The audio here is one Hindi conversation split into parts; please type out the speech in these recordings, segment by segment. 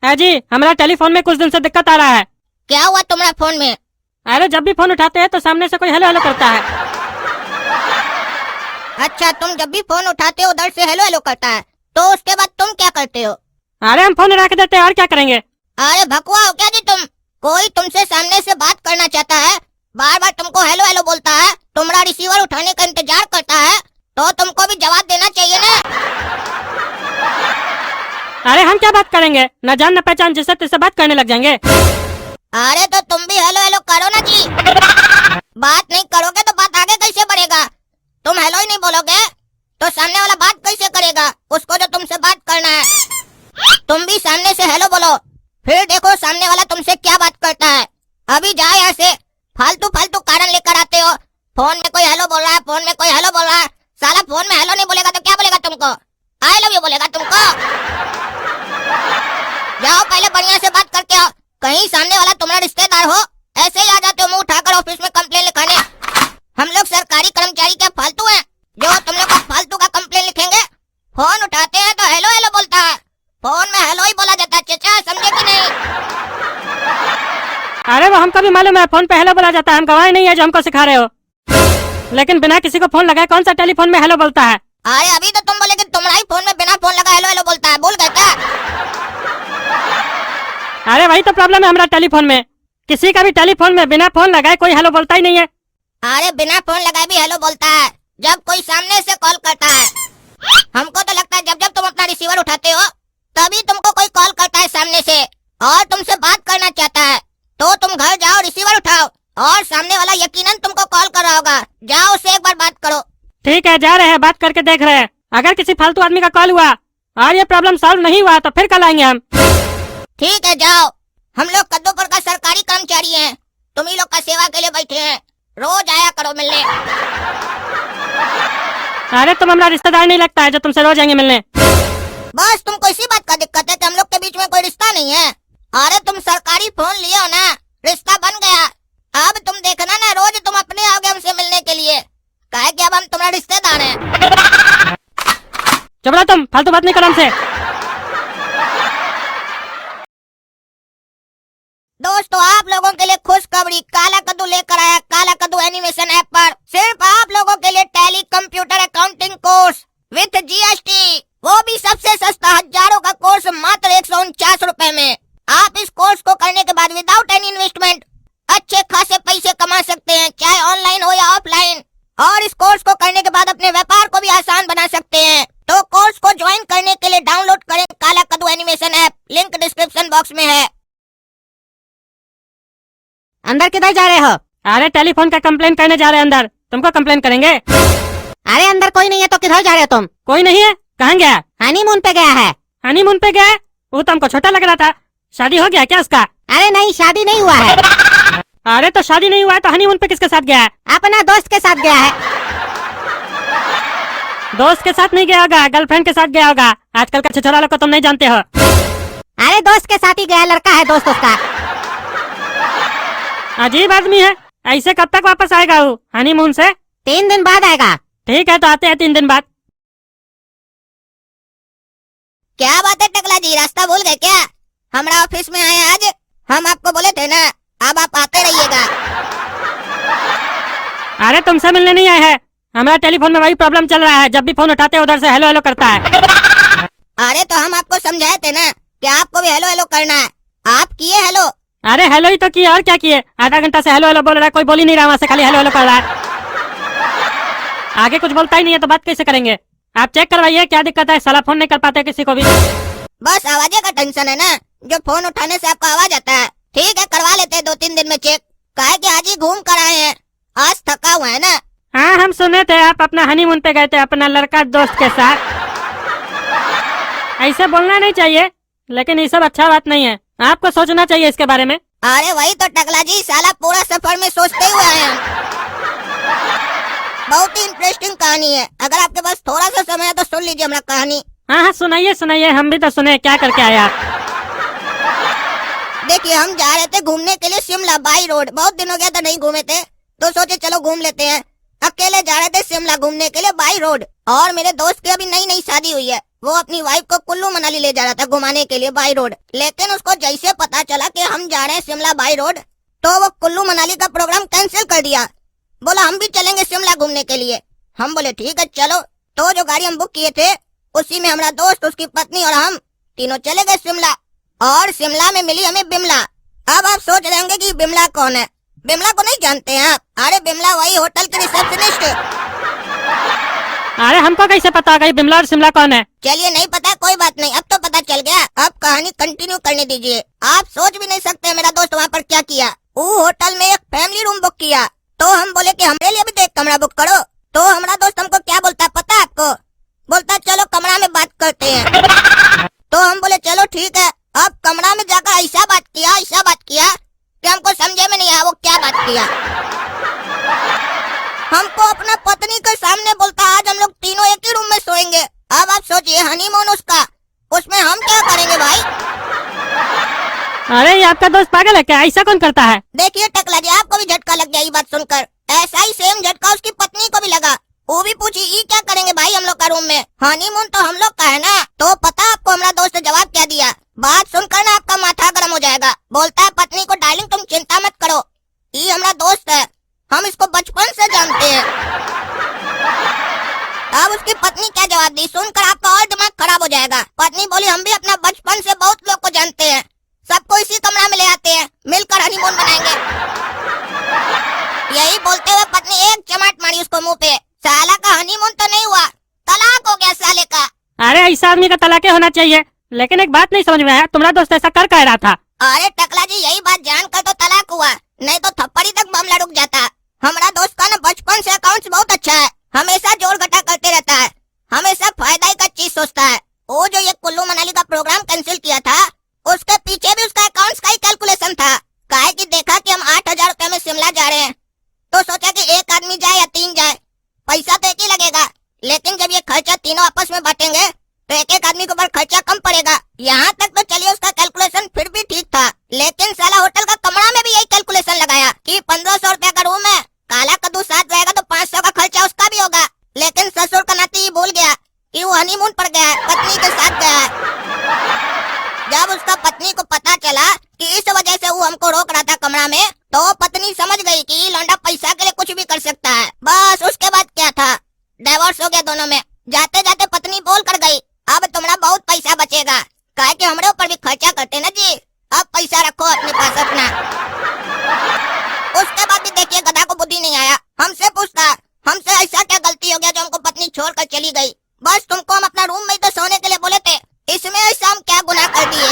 है जी, हमारा टेलीफोन में कुछ दिन से दिक्कत आ रहा है। क्या हुआ तुम्हारा फोन में? अरे जब भी फोन उठाते हैं तो सामने से कोई हेलो हेलो करता है। अच्छा, तुम जब भी फोन उठाते हो उधर से हेलो हेलो करता है, तो उसके बाद तुम क्या करते हो? अरे हम फोन रख देते हैं और क्या करेंगे। अरे भकुआ हो क्या जी तुम? कोई तुमसे सामने से बात करना चाहता है, बार बार तुमको हेलो हेलो बोलता है, तुम्हारा रिसीवर उठाने का इंतजार करता है, तो तुमको भी जवाब देना चाहिए ना। अरे हम क्या बात करेंगे, न जान न पहचान जिससे तिससे बात करने लग जाएंगे। अरे तो तुम भी हेलो हेलो करो ना जी। बात नहीं करोगे तो बात आगे कैसे बढ़ेगा? तुम हेलो ही नहीं बोलोगे तो सामने वाला बात कैसे करेगा उसको जो तुमसे बात करना है? तुम भी सामने से हेलो बोलो, फिर देखो सामने वाला तुमसे क्या बात करता है। अभी जाओ यहाँ से, फालतू फालतू कारण लेकर आते हो। फोन में कोई हेलो बोल रहा है, फोन में कोई हेलो बोल रहा है। साला फोन में हेलो नहीं बोलेगा तो क्या बोलेगा तुमको? आई लव यू बोलेगा तुमको। जाओ पहले बढ़िया से बात करके आओ, कहीं सामने वाला तुम्हारा रिश्तेदार हो, ऐसे ही आ जाते हो मुंह उठाकर ऑफिस में कंप्लेन लिखाने। हम लोग सरकारी कर्मचारी क्या फालतू हैं जो तुम लोग का फालतू का कंप्लेन लिखेंगे? फोन उठाते हैं तो हेलो हेलो बोलता है, फोन में हेलो ही बोला जाता है, चचा समझे कि नहीं? अरे वो हमको भी मालूम है, फोन पे हेलो बोला जाता है, हम गवाह नहीं है जो हमको सिखा रहे हो। लेकिन बिना किसी को फोन लगाए कौन सा टेलीफोन में हेलो बोलता है? अरे अभी तो तुम बोले कि तुम्हारा ही फोन में बिना फोन लगा हेलो हेलो बोलता है, भूल गए क्या? अरे वही तो प्रॉब्लम है हमारा टेलीफोन में, किसी का भी टेलीफोन में बिना फोन लगाए कोई हेलो बोलता ही नहीं है। अरे बिना फोन लगाए भी हेलो बोलता है जब कोई सामने से कॉल करता है। हमको तो लगता है जब जब तुम अपना रिसीवर उठाते हो तभी तुमको कोई कॉल करता है सामने से और तुमसे बात करना चाहता है, तो तुम घर जाओ, रिसीवर उठाओ और सामने वाला यकीनन तुमको कॉल कर रहा होगा, जाओ उससे एक बार बात करो। ठीक है, जा रहे हैं, बात करके देख रहे हैं। अगर किसी फालतू आदमी का कॉल हुआ और ये प्रॉब्लम सॉल्व नहीं हुआ तो फिर कल आएंगे हम। ठीक है जाओ, हम लोग कद्दूपुर का सरकारी कर्मचारी हैं, तुम ही लोग का सेवा के लिए बैठे हैं, रोज आया करो मिलने। अरे तुम हमारा रिश्तेदार नहीं लगता है जो तुमसे रोज आएंगे मिलने। बस तुमको इसी बात का दिक्कत है कि हम लोग के बीच में कोई रिश्ता नहीं है। अरे तुम सरकारी फोन लिए हो ना, रिश्ता बन गया। अब तुम देखना ना, रोज तुम अपने आओगे हमसे मिलने के लिए, काहे कि अब हम तुम्हारे रिश्तेदार हैं। चुप रहो तुम, फालतू बात नहीं करो हमसे। दोस्तों आप लोगों के लिए खुशखबरी, काला कद्दू लेकर आया काला कद्दू एनिमेशन ऐप पर सिर्फ आप लोगों के लिए tally computer accounting course with GST, वो भी सबसे सस्ता, हजारों का कोर्स मात्र 149 रुपए में। आप इस कोर्स को करने के बाद विदाउट एनी इन्वेस्टमेंट अच्छे खासे पैसे कमा सकते हैं, चाहे ऑनलाइन हो या ऑफलाइन। और इस कोर्स को करने के बाद अपने व्यापार को भी आसान बना सकते हैं। तो कोर्स को ज्वाइन करने के लिए डाउनलोड करें काला कद्दू animation app, link description box में है। अंदर किधर जा रहे हो? अरे टेलीफोन का कंप्लेन करने जा रहे हैं अंदर, तुमको कंप्लेन करेंगे। अरे अंदर कोई नहीं है तो किधर जा रहे हो तुम? कोई नहीं है? कहाँ गया? हनीमून पे गया है। हनीमून पे गया? वो तो हमको छोटा लग रहा था, शादी हो गया क्या उसका? अरे नहीं, शादी नहीं हुआ है। अरे तो शादी नहीं हुआ है तो हनीमून पे किसके साथ गया है? अपना दोस्त के साथ गया है। दोस्त के साथ नहीं गया होगा, गर्लफ्रेंड के साथ गया होगा। आजकल का छिछोरा लोग को तुम नहीं जानते हो। अरे दोस्त के साथ ही गया, लड़का है दोस्त उसका। अजीब आदमी है, ऐसे कब तक वापस आएगा वो हनीमून से? 3 दिन बाद आएगा। ठीक है तो आते हैं 3 दिन बाद। क्या बात है टकला जी, रास्ता भूल गए क्या? हमारा ऑफिस में आए आज, हम आपको बोले थे ना, अब आप आते रहिएगा। अरे तुमसे मिलने नहीं आए हैं, हमारा टेलीफोन में वही प्रॉब्लम चल रहा है, जब भी फोन उठाते हैं उधर से हेलो हेलो करता है। अरे तो हम आपको समझाए थे ना कि आपको भी हेलो हेलो करना है, आप किए हेलो। अरे हेलो ही तो किए, और क्या किए? आधा घंटा से हेलो हेलो बोल रहा है, कोई बोल ही नहीं रहा, वहाँ से खाली हेलो हेलो कर रहा है। आगे कुछ बोलता ही नहीं है तो बात कैसे करेंगे? आप चेक करवाइए क्या दिक्कत है, साला फोन नहीं कर पाते किसी को भी। बस आवाज़ का टेंशन है ना, जो फोन उठाने से आपको आवाज आता है। ठीक है करवा लेते हैं 2-3 दिन में चेक, काहे कि आज ही घूम कर आए हैं, आज थका हुआ है ना। हाँ हम सुने थे आप अपना हनीमून पे गए थे अपना लड़का दोस्त के साथ। ऐसे बोलना नहीं चाहिए, लेकिन ये सब अच्छा बात नहीं है, आपको सोचना चाहिए इसके बारे में। अरे वही तो टकला जी, साला पूरा सफर में सोचते हुए आए हम। बहुत ही इंटरेस्टिंग कहानी है, अगर आपके पास थोड़ा सा समय है तो सुन लीजिए हमारा कहानी। हाँ हाँ सुनाइए सुनाइए, हम भी तो सुने, क्या करके आए आप? देखिए हम जा रहे थे घूमने के लिए शिमला बाई रोड, बहुत दिन हो गया था नहीं घूमे थे, तो सोचे चलो घूम लेते हैं। अकेले जा रहे थे शिमला घूमने के लिए बाई रोड, और मेरे दोस्त की अभी नई नई शादी हुई है, वो अपनी वाइफ को कुल्लू मनाली ले जा रहा था घुमाने के लिए बाई रोड। लेकिन उसको जैसे पता चला कि हम जा रहे हैं शिमला बाई रोड, तो वो कुल्लू मनाली का प्रोग्राम कैंसिल कर दिया। बोला हम भी चलेंगे शिमला घूमने के लिए। हम बोले ठीक है चलो। तो जो गाड़ी हम बुक किए थे उसी में हमारा दोस्त, उसकी पत्नी और हम तीनों चले गए शिमला। और शिमला में मिली हमें बिमला। अब आप सोच रहे होंगे कि बिमला कौन है। बिमला को नहीं जानते हैं आप? अरे बिमला वही होटल की रिसेप्शनिस्ट। अरे हमको कैसे पता गई बिमला और शिमला कौन है? चलिए नहीं पता कोई बात नहीं, अब तो पता चल गया। अब कहानी कंटिन्यू करने दीजिए। आप सोच भी नहीं सकते मेरा दोस्त वहाँ पर क्या किया। वो होटल में एक फैमिली रूम बुक किया। तो हम बोले कि हमारे लिए भी तो एक कमरा बुक करो। तो हमारा दोस्त हमको क्या बोलता है पता है आपको? बोलता चलो कमरा में बात करते हैं। तो हम बोले चलो ठीक है। अब कमरा में जाकर ऐसा बात किया कि हमको समझे में नहीं आया वो क्या बात किया। हमको अपना पत्नी के सामने बोलता आज हम लोग तीनों एक ही रूम में सोएंगे। अब आप सोचिए हनीमून उसका, उसमें हम क्या करेंगे भाई? अरे ये आपका दोस्त पागल है क्या? ऐसा कौन करता है? देखिए टकला जी, आपको भी झटका लग गया ये बात सुनकर। ऐसा ही सेम झटका उसकी पत्नी को भी लगा। वो भी पूछी ये क्या करेंगे भाई हम लोग का रूम में? हनीमून तो हम लोग का है ना। तो पता आपको हमारा दोस्त ने जवाब क्या दिया? बात सुनकर ना आपका माथा गर्म हो जाएगा। बोलता है पत्नी को डार्लिंग तुम चिंता मत करो, ये हमारा दोस्त है, हम इसको बचपन से जानते हैं। अब उसकी पत्नी क्या जवाब दी सुनकर आपका और दिमाग खराब हो जाएगा। पत्नी बोली हम भी अपना बचपन से बहुत लोग को जानते हैं, सबको इसी कमरा में ले आते हैं, मिलकर हनीमून मनाएंगे। यही बोलते हुए पत्नी एक चमाट मारी उसको मुंह पे। साला का हनीमून तो नहीं हुआ, तलाक हो गया साले का। अरे ऐसा आदमी का तलाक होना चाहिए। लेकिन एक बात नहीं समझ में आया, तुम्हारा दोस्त ऐसा कर कह रहा था? अरे टकला जी यही बात जानकर तो तलाक हुआ, नहीं तो थप्पड़ी तक मामला रुक जाता। हमारा दोस्त का ना बचपन से अकाउंट्स बहुत अच्छा है, हमेशा जोड़ घटा करते रहता है, हमेशा फायदा ही का चीज सोचता है। वो जो ये कुल्लू मनाली का प्रोग्राम कैंसिल किया था उसके पीछे भी उसका अकाउंट्स का ही कैलकुलेशन था। काहे कि देखा कि हम 8,000 रुपए में शिमला जा रहे हैं तो सोचा कि एक आदमी जाए या 3 जाए, पैसा तो एक ही लगेगा। लेकिन जब ये खर्चा तीनों आपस में बांटेंगे तो एक आदमी के ऊपर खर्चा कम पड़ेगा। यहाँ तक तो चलिए उसका कैलकुलेशन फिर भी ठीक था। लेकिन साला होटल का कमरा में भी यही कैलकुलेशन लगाया कि 1500 रुपया का रूम है, काला कद्दू साथ रहेगा तो 500 का खर्चा उसका भी होगा। लेकिन ससुर का नाती ये भूल गया कि वो हनीमून पर गया है, पत्नी के साथ गया है। जब उसका पत्नी को पता चला कि इस वजह से वो हमको रोक रहा था कमरा में, तो पत्नी समझ गई कि लौंडा पैसा के लिए कुछ भी कर सकता है। बस उसके बाद क्या था, डिवोर्स हो गया दोनों में। जाते जाते पत्नी बोल कर गई अब तुम्हारा बहुत पैसा बचेगा, काहे कि हमारे ऊपर भी खर्चा करते ना जी, अब पैसा रखो अपने पास अपना। उसके बाद भी देखिए गधा को बुद्धि नहीं आया, हमसे पूछता हमसे ऐसा क्या गलती हो गया जो हमको पत्नी छोड़कर चली गई? बस तुमको हम अपना रूम में ही तो सोने के लिए बोले थे, इसमें ऐसा हम क्या गुनाह कर दिए?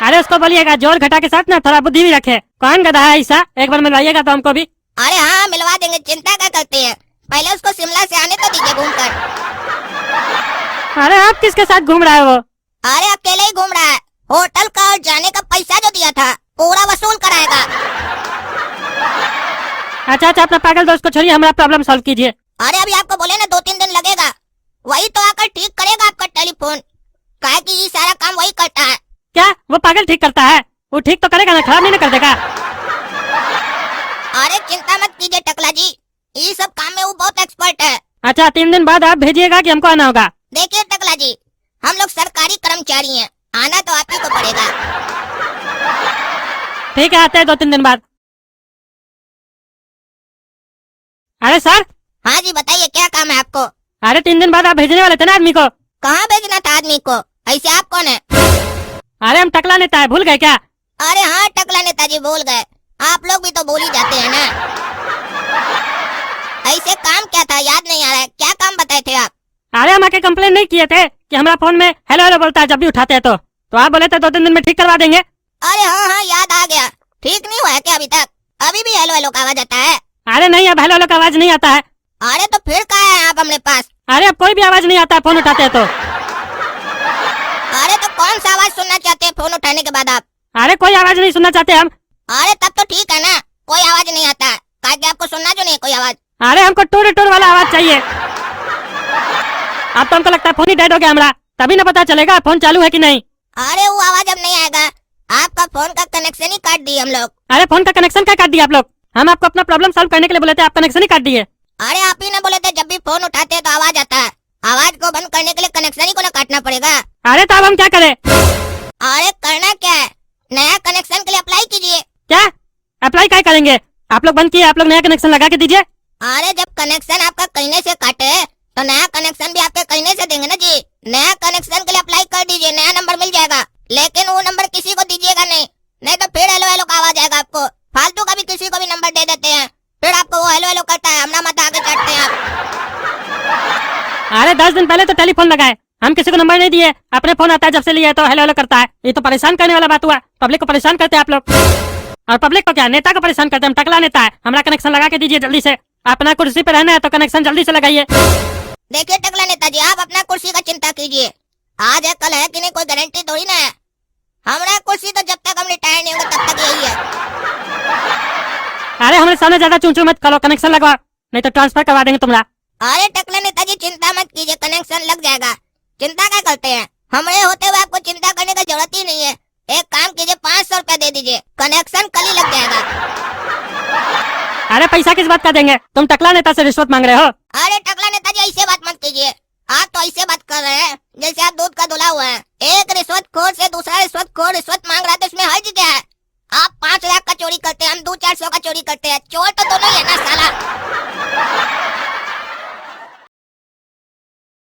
अरे उसको बोलिएगा जोड़ घटा के साथ ना थोड़ा बुद्धि भी रखे। कौन गधा है ऐसा? एक बार मिलवाइएगा तो हमको भी। अरे हाँ मिलवा देंगे, चिंता क्या करते हैं, पहले उसको शिमला से आने तो दीजिए घूम कर। अरे आप किसके साथ घूम रहा है वो? अरे अकेले ही घूम रहा है, होटल का और जाने का पैसा जो दिया था पूरा वसूल कराएगा। अच्छा अपना पागल दोस्त को छोड़िए, हमारा प्रॉब्लम सॉल्व कीजिए। अरे अभी आपको बोले ना 2-3 दिन लगेगा, वही तो आकर ठीक करेगा आपका टेलीफोन, काहे कि ये सारा काम वही करता है। क्या वो पागल ठीक करता है? वो ठीक तो करेगा ना, खराब नहीं ना कर देगा? अरे चिंता मत कीजिए टकला जी, ये सब काम में वो बहुत एक्सपर्ट है। अच्छा 3 दिन बाद आप भेजिएगा कि हमको आना होगा? देखिए टकला जी, हम लोग सरकारी कर्मचारी हैं, आना तो आप ही को पड़ेगा। ठीक है आते हैं 2-3 दिन बाद। अरे सर। हाँ जी बताइए क्या काम है आपको? अरे 3 दिन बाद आप भेजने वाले थे ना आदमी को? कहाँ भेजना था आदमी को? ऐसे आप कौन है? अरे हम टकला नेता है, भूल गए क्या? अरे हाँ टकला नेताजी भूल गए, आप लोग भी तो भूल ही जाते हैं ना। ऐसे काम क्या था याद नहीं आ रहा है, क्या काम बताए थे आप? अरे हम आके कंप्लेन नहीं किए थे कि हमारा फोन में हेलो हेलो बोलता है जब भी उठाते हैं तो आप बोले थे 2-3 दिन में ठीक करवा देंगे। अरे हाँ याद आ गया, ठीक नहीं हुआ है क्या अभी तक? अभी भी हेलो हेलो का आवाज आता है? अरे नहीं अब हेलो हेलो का आवाज नहीं आता है। अरे तो फिर कहाँ है आप हमारे पास? अरे अब कोई भी आवाज नहीं आता है फोन उठाते हैं तो। अरे तो कौन सा आवाज सुनना चाहते हैं फोन उठाने के बाद आप? अरे कोई आवाज नहीं सुनना चाहते हम। अरे तब तो ठीक है ना, कोई आवाज नहीं आता, काहे कि आपको सुनना जो नहीं है कोई आवाज। अरे हमको टूर टूर वाला आवाज चाहिए। अब तो हमको लगता है फोन ही डेड हो गया हमारा, तभी ना पता चलेगा फोन चालू है कि नहीं। अरे वो आवाज अब नहीं आएगा, आपका फोन का कनेक्शन ही काट दिए हम लोग। अरे फोन का कनेक्शन क्या काट दिया आप लोग? हम आपको अपना प्रॉब्लम सॉल्व करने के लिए बोले थे, आप कनेक्शन ही काट दिए। अरे आप ही ने बोले थे जब भी फोन उठाते हैं तो आवाज आता है, आवाज को बंद करने के लिए कनेक्शन ही को ना काटना पड़ेगा। अरे तो अब हम क्या करें? अरे करना क्या है, नया कनेक्शन के लिए अप्लाई कीजिए। क्या अप्लाई क्या करेंगे? आप लोग बंद किए, आप लोग नया कनेक्शन लगा के दीजिए। अरे जब कनेक्शन आपका कहने से काटे तो नया कनेक्शन भी आपके कहने से देंगे ना जी। नया कनेक्शन के लिए अप्लाई कर दीजिए, नया नंबर मिल जाएगा, लेकिन वो नंबर किसी को दीजिएगा नहीं तो फिर हेलो हेलो का आवाज आएगा आपको। फालतू का भी किसी को भी नंबर दे देते हैं, फिर आपको वो हेलो हेलो करता है, हमना मत आगे चढ़ते हैं आप। अरे 10 दिन पहले तो टेलीफोन लगाए, हम किसी को नंबर नहीं दिए, अपने फोन आता है जब से लिए तो हेलो हेलो करता है। ये तो परेशान करने वाला बात हुआ, पब्लिक को परेशान करते हैं आप लोग। और पब्लिक को क्या, नेता को परेशान करते हैं, हम टकला नेता है। हमारा कनेक्शन लगा के दीजिए जल्दी से, अपना कुर्सी पे रहना है तो कनेक्शन जल्दी से लगाइए। देखिए टकला नेताजी, आप अपना कुर्सी का चिंता कीजिए, आज है कल है कि नहीं कोई गारंटी थोड़ी ना है। हमारा कुर्सी तो जब तक हम रिटायर नहीं होंगे तब तक यही है। अरे हमारे सामने ज्यादा चूं चूं मत करो, कनेक्शन लगवा नहीं तो ट्रांसफर करवा देंगे तुम्हारा। अरे टकला नेताजी चिंता मत कीजिए, कनेक्शन लग जाएगा। चिंता क्या करते हैं, हमारे होते हुए आपको चिंता करने की जरूरत ही नहीं है। एक काम कीजिए, 500 रुपया दे दीजिए, कनेक्शन कल ही लग जाएगा। अरे पैसा किस बात का देंगे, तुम टकला नेता से रिश्वत मांग रहे हो? अरे टकला नेताजी ऐसे बात मत कीजिए, आप तो ऐसे बात कर रहे हैं जैसे आप दूध का धुला हुआ है। एक रिश्वतखोर से दूसरा रिश्वतखोर रिश्वत मांग रहा है तो इसमें हर्ज क्या है? आप 5 लाख का चोरी करते हैं, हम 200-400 का चोरी करते हैं, चोर तो दोनों ही है ना साला।